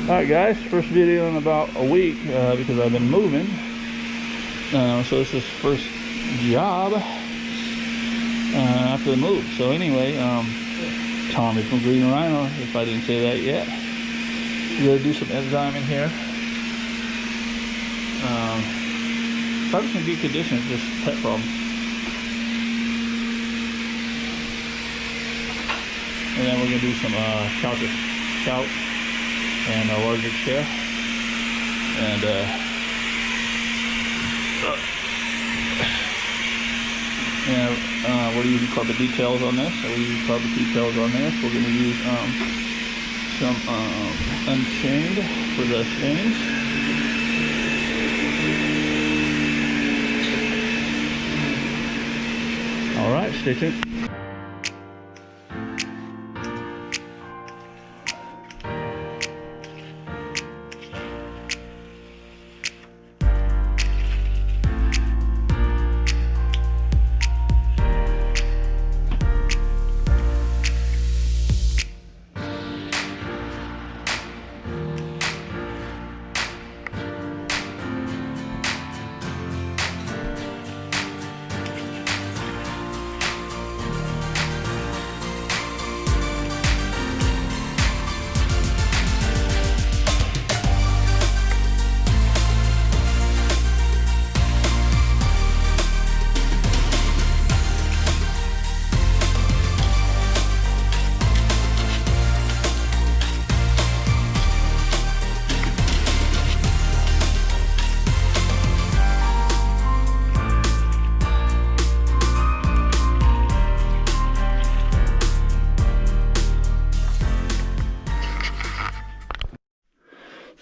Alright guys, first video in about a week because I've been moving. So this is first job after the move. So anyway, Tommy from Green Rhino, if I didn't say that yet. We're going to do some enzyme in here. Probably some good condition, just pet problems. And then we're going to do some couch and a larger chair. And we're using carpet details on this. So we're using carpet details on this. We're going to use some Unchained for the stains. All right, stay tuned.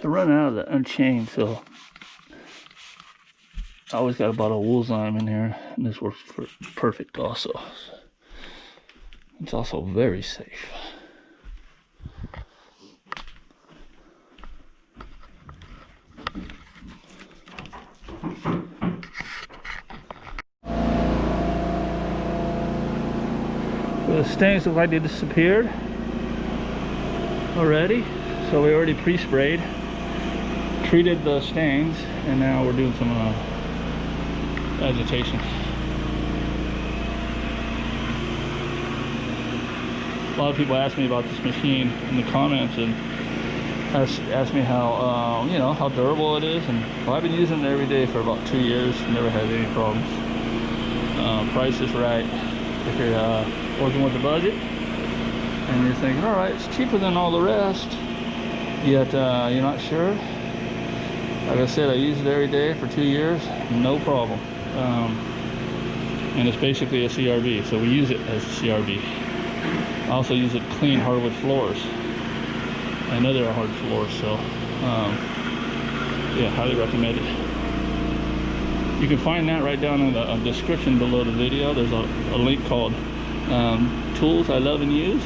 So running out of the Unchained, so I always got a bottle of Woolzyme in here, and this works perfect also. It's also very safe. The stains look like they disappeared already, so we already pre-sprayed, treated the stains, and now we're doing some agitation. A lot of people ask me about this machine in the comments and ask me how you know, how durable it is, and well, I've been using it every day for about 2 years, never had any problems. Price is right if you're working with a budget and you're thinking, all right, it's cheaper than all the rest, yet you're not sure. Like I said, I use it every day for 2 years, no problem. And it's basically a CRB, so we use it as a CRB. I also use it to clean hardwood floors and other hard floors, so yeah, highly recommend it. You can find that right down in the description below the video. There's a link called Tools I Love and Use.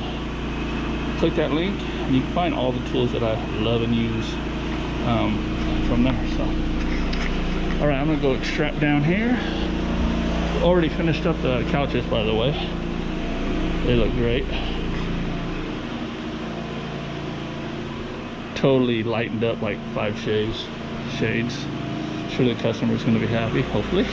Click that link and you can find all the tools that I love and use from there. So all right, I'm gonna go extract down here. Already finished up the couches, by the way. They look great. Totally lightened up like 5 shades. Sure the customer's gonna be happy, hopefully.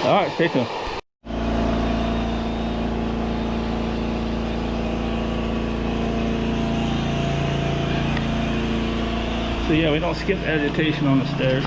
All right, stay tuned. So yeah, we don't skip agitation on the stairs.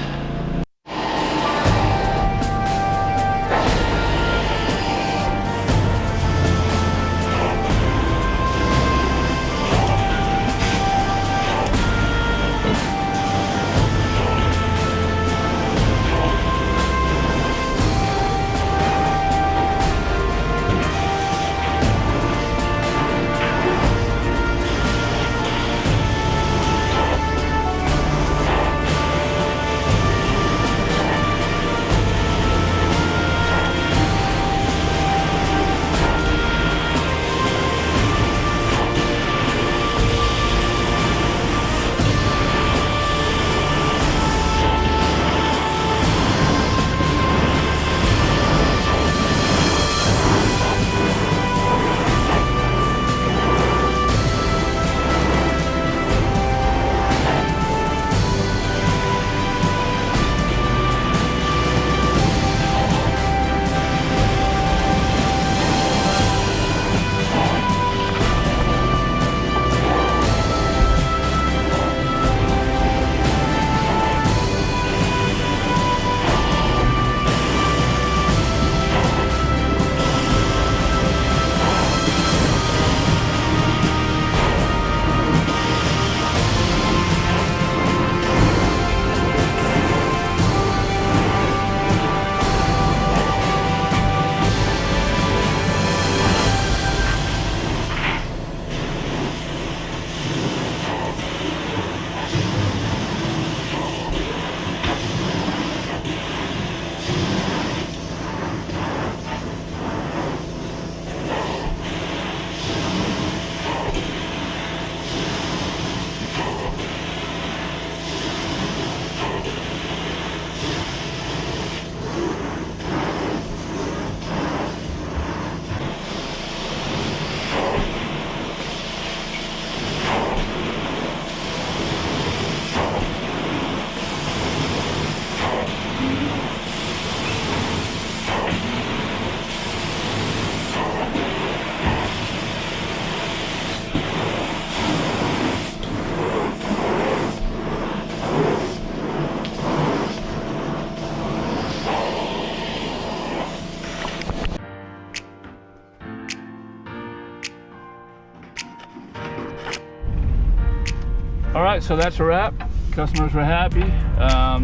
All right, so that's a wrap. Customers were happy. A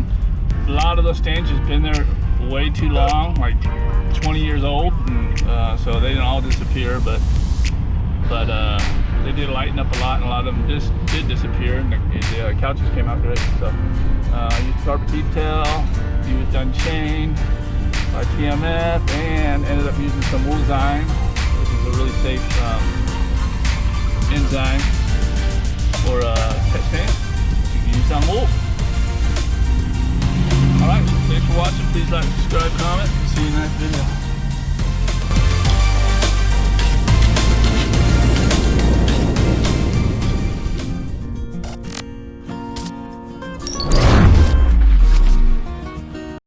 lot of the stains has been there way too long, like 20 years old, and, so they didn't all disappear, but they did lighten up a lot, and a lot of them just did disappear, and the couches came out great. So used carpet detail, used Unchained by TMF, and ended up using some Woolzyme, which is a really safe enzyme for pet stains. You can use on wool. Alright, thanks for watching. Please like, subscribe, comment. See you in the next video.